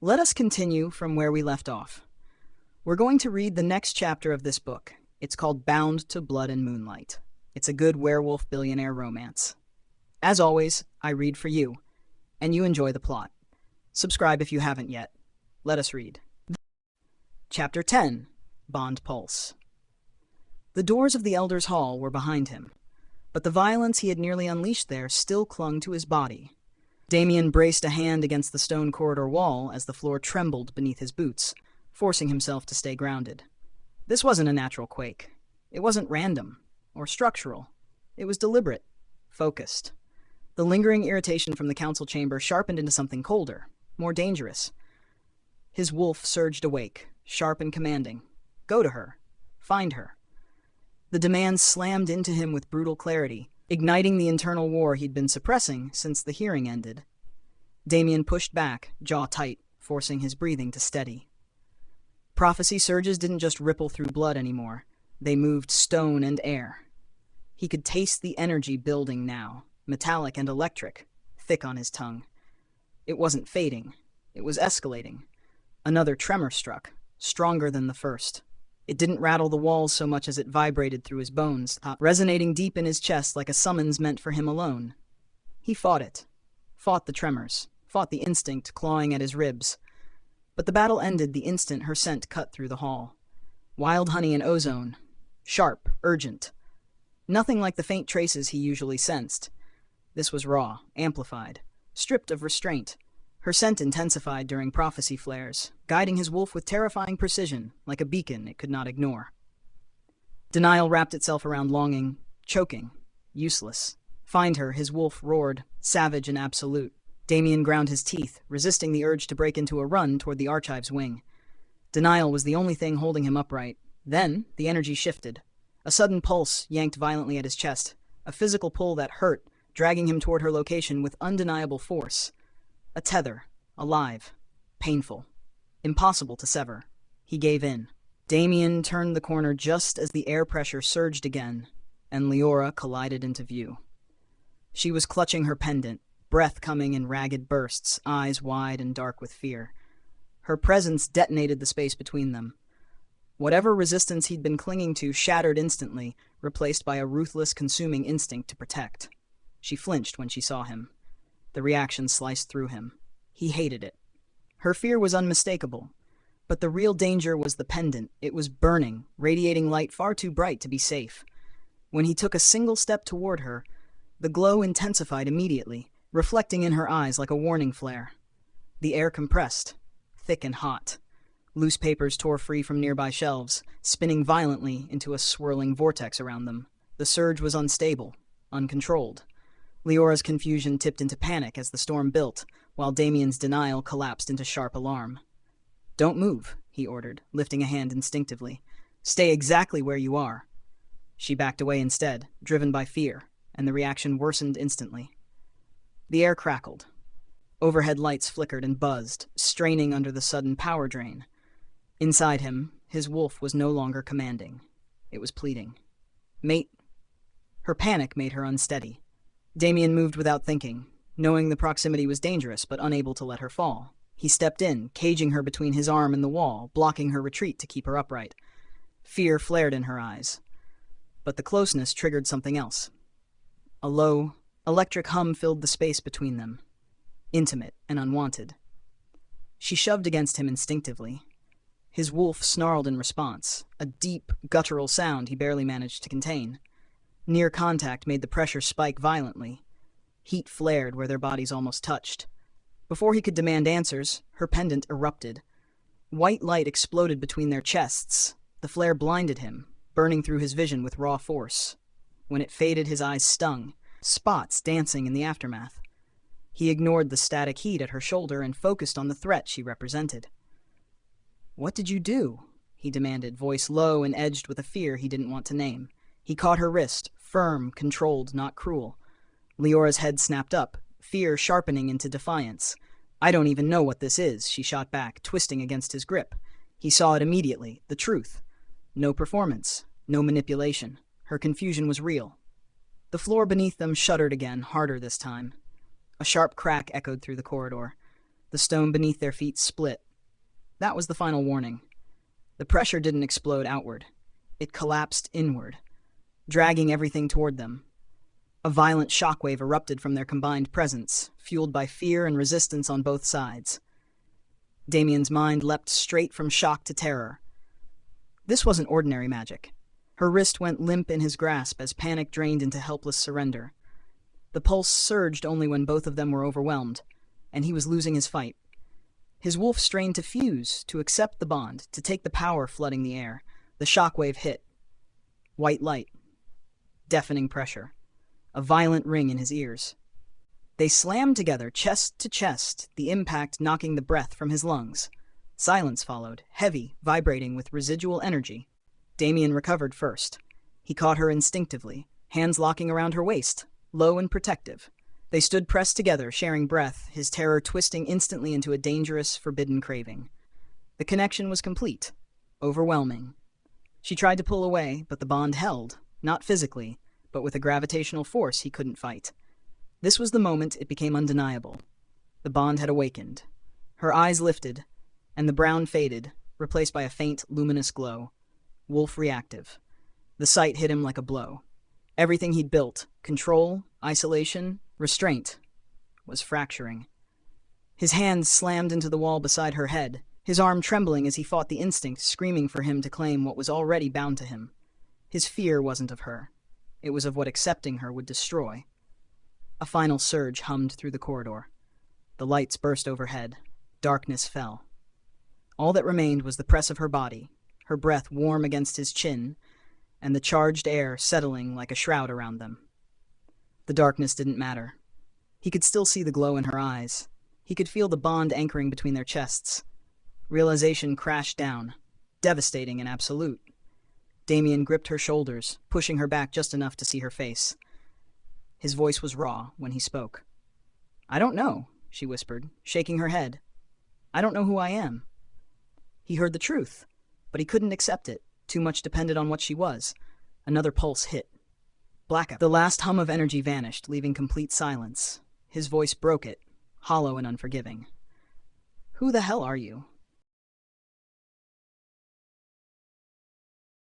Let us continue from where we left off. We're going to read the next chapter of this book. It's called Bound to Blood and Moonlight. It's a good werewolf billionaire romance. As always, I read for you, and you enjoy the plot. Subscribe if you haven't yet. Let us read. Chapter 10, Bond Pulse. The doors of the Elder's Hall were behind him, but the violence he had nearly unleashed there still clung to his body. Damian braced a hand against the stone corridor wall as the floor trembled beneath his boots, forcing himself to stay grounded. This wasn't a natural quake. It wasn't random or structural. It was deliberate, focused. The lingering irritation from the council chamber sharpened into something colder, more dangerous. His wolf surged awake, sharp and commanding. Go to her. Find her. The demand slammed into him with brutal clarity, igniting the internal war he'd been suppressing since the hearing ended. Damian pushed back, jaw tight, forcing his breathing to steady. Prophecy surges didn't just ripple through blood anymore. They moved stone and air. He could taste the energy building now, metallic and electric, thick on his tongue. It wasn't fading. It was escalating. Another tremor struck, stronger than the first. It didn't rattle the walls so much as it vibrated through his bones, resonating deep in his chest like a summons meant for him alone. He fought it. Fought the tremors. Fought the instinct clawing at his ribs. But the battle ended the instant her scent cut through the hall. Wild honey and ozone. Sharp, urgent. Nothing like the faint traces he usually sensed. This was raw, amplified, stripped of restraint. Her scent intensified during prophecy flares, guiding his wolf with terrifying precision, like a beacon it could not ignore. Denial wrapped itself around longing, choking, useless. Find her, his wolf roared, savage and absolute. Damian ground his teeth, resisting the urge to break into a run toward the archive's wing. Denial was the only thing holding him upright. Then, the energy shifted. A sudden pulse yanked violently at his chest, a physical pull that hurt, dragging him toward her location with undeniable force. A tether, alive, painful, impossible to sever. He gave in. Damian turned the corner just as the air pressure surged again, and Liora collided into view. She was clutching her pendant, breath coming in ragged bursts, eyes wide and dark with fear. Her presence detonated the space between them. Whatever resistance he'd been clinging to shattered instantly, replaced by a ruthless, consuming instinct to protect. She flinched when she saw him. The reaction sliced through him. He hated it. Her fear was unmistakable. But the real danger was the pendant. It was burning, radiating light far too bright to be safe. When he took a single step toward her, the glow intensified immediately, reflecting in her eyes like a warning flare. The air compressed, thick and hot. Loose papers tore free from nearby shelves, spinning violently into a swirling vortex around them. The surge was unstable, uncontrolled. Liora's confusion tipped into panic as the storm built, while Damian's denial collapsed into sharp alarm. "Don't move," he ordered, lifting a hand instinctively. "Stay exactly where you are." She backed away instead, driven by fear, and the reaction worsened instantly. The air crackled. Overhead lights flickered and buzzed, straining under the sudden power drain. Inside him, his wolf was no longer commanding. It was pleading. "Mate." Her panic made her unsteady. Damian moved without thinking, knowing the proximity was dangerous but unable to let her fall. He stepped in, caging her between his arm and the wall, blocking her retreat to keep her upright. Fear flared in her eyes. But the closeness triggered something else. A low, electric hum filled the space between them. Intimate and unwanted. She shoved against him instinctively. His wolf snarled in response, a deep, guttural sound he barely managed to contain. Near contact made the pressure spike violently. Heat flared where their bodies almost touched. Before he could demand answers, her pendant erupted. White light exploded between their chests. The flare blinded him, burning through his vision with raw force. When it faded, his eyes stung, spots dancing in the aftermath. He ignored the static heat at her shoulder and focused on the threat she represented. "What did you do?" he demanded, voice low and edged with a fear he didn't want to name. He caught her wrist, firm, controlled, not cruel. Liora's head snapped up, fear sharpening into defiance. "I don't even know what this is," she shot back, twisting against his grip. He saw it immediately, the truth. No performance, no manipulation. Her confusion was real. The floor beneath them shuddered again, harder this time. A sharp crack echoed through the corridor. The stone beneath their feet split. That was the final warning. The pressure didn't explode outward. It collapsed inward, dragging everything toward them. A violent shockwave erupted from their combined presence, fueled by fear and resistance on both sides. Damian's mind leapt straight from shock to terror. This wasn't ordinary magic. Her wrist went limp in his grasp as panic drained into helpless surrender. The pulse surged only when both of them were overwhelmed, and he was losing his fight. His wolf strained to fuse, to accept the bond, to take the power flooding the air. The shockwave hit. White light. Deafening pressure. A violent ring in his ears. They slammed together, chest to chest, the impact knocking the breath from his lungs. Silence followed, heavy, vibrating with residual energy. Damian recovered first. He caught her instinctively, hands locking around her waist, low and protective. They stood pressed together, sharing breath, his terror twisting instantly into a dangerous, forbidden craving. The connection was complete, overwhelming. She tried to pull away, but the bond held, not physically, but with a gravitational force he couldn't fight. This was the moment it became undeniable. The bond had awakened. Her eyes lifted, and the brown faded, replaced by a faint, luminous glow. Wolf reactive. The sight hit him like a blow. Everything he'd built, control, isolation, restraint, was fracturing. His hands slammed into the wall beside her head, his arm trembling as he fought the instinct screaming for him to claim what was already bound to him. His fear wasn't of her. It was of what accepting her would destroy. A final surge hummed through the corridor. The lights burst overhead. Darkness fell. All that remained was the press of her body, her breath warm against his chin, and the charged air settling like a shroud around them. The darkness didn't matter. He could still see the glow in her eyes. He could feel the bond anchoring between their chests. Realization crashed down, devastating and absolute. Damian gripped her shoulders, pushing her back just enough to see her face. His voice was raw when he spoke. "I don't know," she whispered, shaking her head. "I don't know who I am." He heard the truth, but he couldn't accept it. Too much depended on what she was. Another pulse hit. Blackout. The last hum of energy vanished, leaving complete silence. His voice broke it, hollow and unforgiving. "Who the hell are you?"